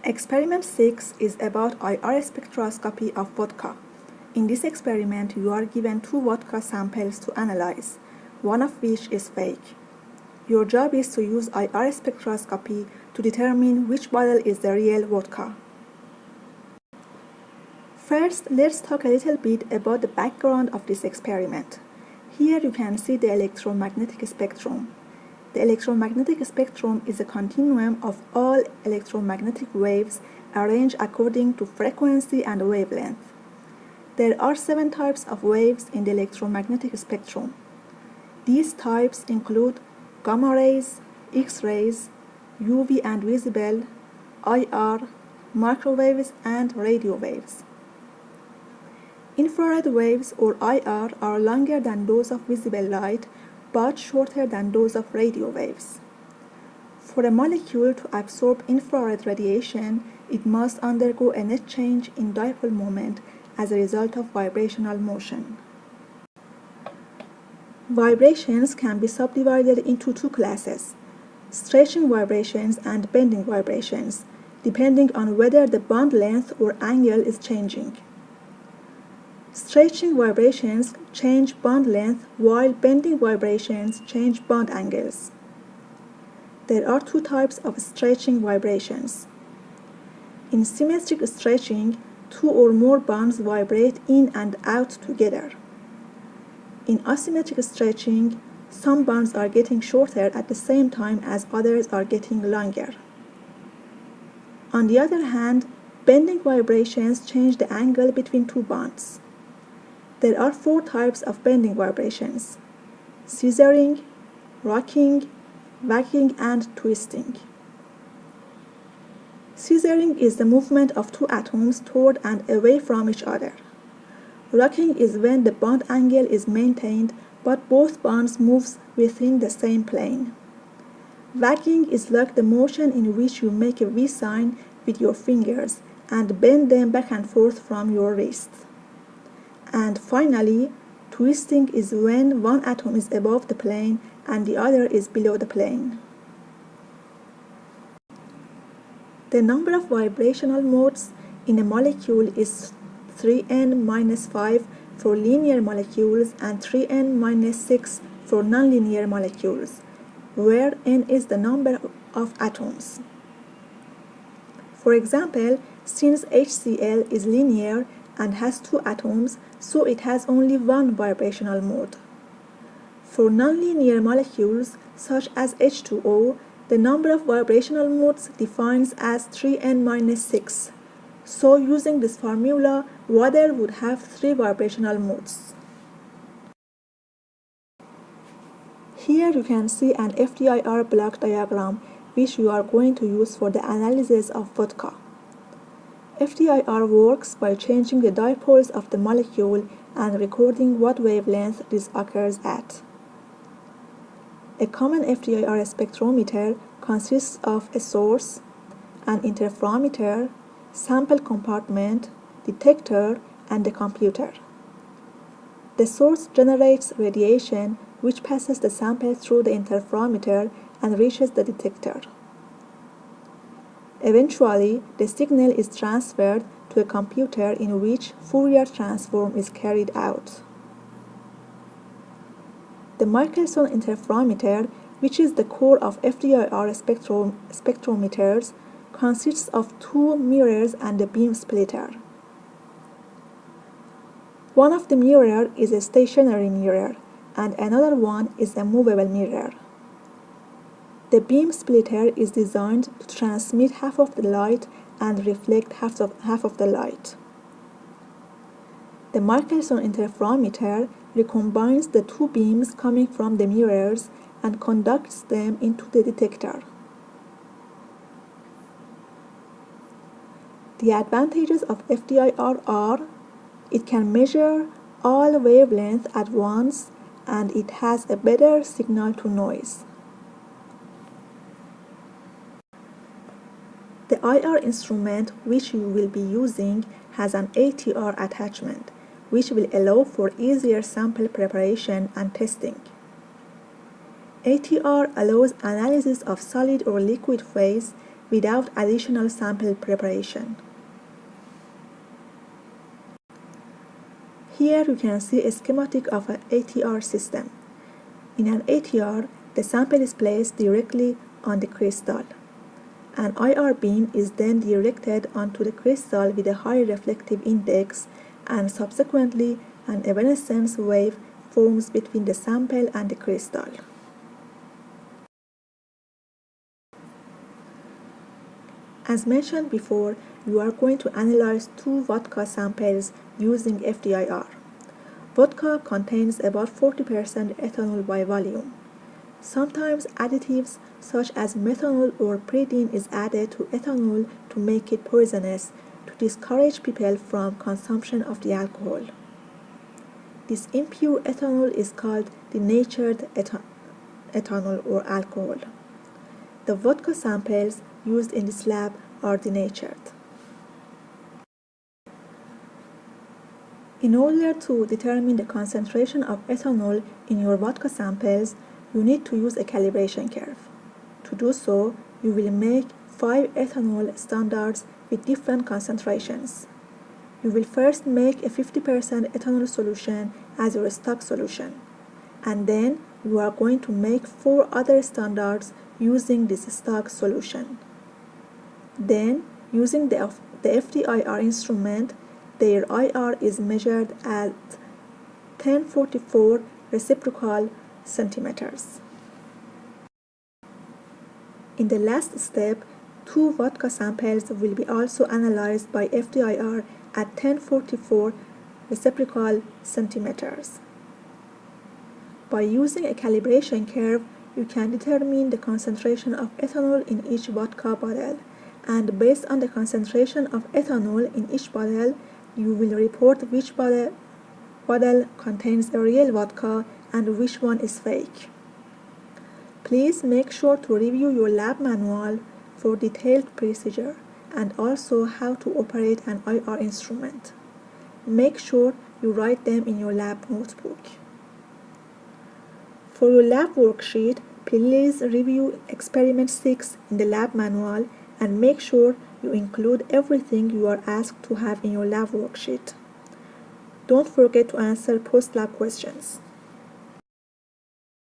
Experiment 6 is about IR spectroscopy of vodka. In this experiment, you are given 2 vodka samples to analyze, one of which is fake. Your job is to use IR spectroscopy to determine which bottle is the real vodka. First, let's talk a little bit about the background of this experiment. Here you can see the electromagnetic spectrum. The electromagnetic spectrum is a continuum of all electromagnetic waves arranged according to frequency and wavelength. There are 7 types of waves in the electromagnetic spectrum. These types include gamma rays, X-rays, UV and visible, IR, microwaves, and radio waves. Infrared waves or IR are longer than those of visible light but shorter than those of radio waves. For a molecule to absorb infrared radiation, it must undergo a net change in dipole moment as a result of vibrational motion. Vibrations can be subdivided into 2 classes, stretching vibrations and bending vibrations, depending on whether the bond length or angle is changing. Stretching vibrations change bond length while bending vibrations change bond angles. There are 2 types of stretching vibrations. In symmetric stretching, 2 or more bonds vibrate in and out together. In asymmetric stretching, some bonds are getting shorter at the same time as others are getting longer. On the other hand, bending vibrations change the angle between 2 bonds. There are 4 types of bending vibrations: scissoring, rocking, wacking, and twisting. Scissoring is the movement of 2 atoms toward and away from each other. Rocking is when the bond angle is maintained but both bonds move within the same plane. Wacking is like the motion in which you make a V sign with your fingers and bend them back and forth from your wrist. And finally, twisting is when one atom is above the plane and the other is below the plane. The number of vibrational modes in a molecule is 3n-5 for linear molecules and 3n-6 for nonlinear molecules, where n is the number of atoms. For example, since HCl is linear and has 2 atoms, so it has only 1 vibrational mode. For nonlinear molecules, such as H2O, the number of vibrational modes defines as 3n-6. So using this formula, water would have 3 vibrational modes. Here you can see an FTIR block diagram which you are going to use for the analysis of vodka. FTIR works by changing the dipoles of the molecule and recording what wavelength this occurs at. A common FTIR spectrometer consists of a source, an interferometer, sample compartment, detector, and a computer. The source generates radiation which passes the sample through the interferometer and reaches the detector. Eventually, the signal is transferred to a computer in which Fourier transform is carried out. The Michelson interferometer, which is the core of FTIR spectrometers, consists of 2 mirrors and a beam splitter. One of the mirrors is a stationary mirror, and another one is a movable mirror. The beam splitter is designed to transmit half of the light and reflect half of the light. The Michelson interferometer recombines the 2 beams coming from the mirrors and conducts them into the detector. The advantages of FTIR are: it can measure all wavelengths at once and it has a better signal to noise. The IR instrument which you will be using has an ATR attachment, which will allow for easier sample preparation and testing. ATR allows analysis of solid or liquid phase without additional sample preparation. Here you can see a schematic of an ATR system. In an ATR, the sample is placed directly on the crystal. An IR beam is then directed onto the crystal with a high reflective index, and subsequently an evanescence wave forms between the sample and the crystal. As mentioned before, you are going to analyze 2 vodka samples using FDIR. Vodka contains about 40% ethanol by volume. Sometimes additives such as methanol or pyridine is added to ethanol to make it poisonous, to discourage people from consumption of the alcohol. This impure ethanol is called denatured ethanol or alcohol. The vodka samples used in this lab are denatured. In order to determine the concentration of ethanol in your vodka samples, you need to use a calibration curve. To do so, you will make 5 ethanol standards with different concentrations. You will first make a 50% ethanol solution as your stock solution, and then you are going to make 4 other standards using this stock solution. Then, using the FDIR instrument, their IR is measured at 1044 reciprocal centimeters. In the last step, 2 vodka samples will be also analyzed by FDIR at 1044 reciprocal centimeters. By using a calibration curve, you can determine the concentration of ethanol in each vodka bottle, and based on the concentration of ethanol in each bottle, you will report which bottle contains a real vodka and which one is fake. Please make sure to review your lab manual for detailed procedure and also how to operate an IR instrument. Make sure you write them in your lab notebook. For your lab worksheet, please review experiment 6 in the lab manual and make sure you include everything you are asked to have in your lab worksheet. Don't forget to answer post-lab questions.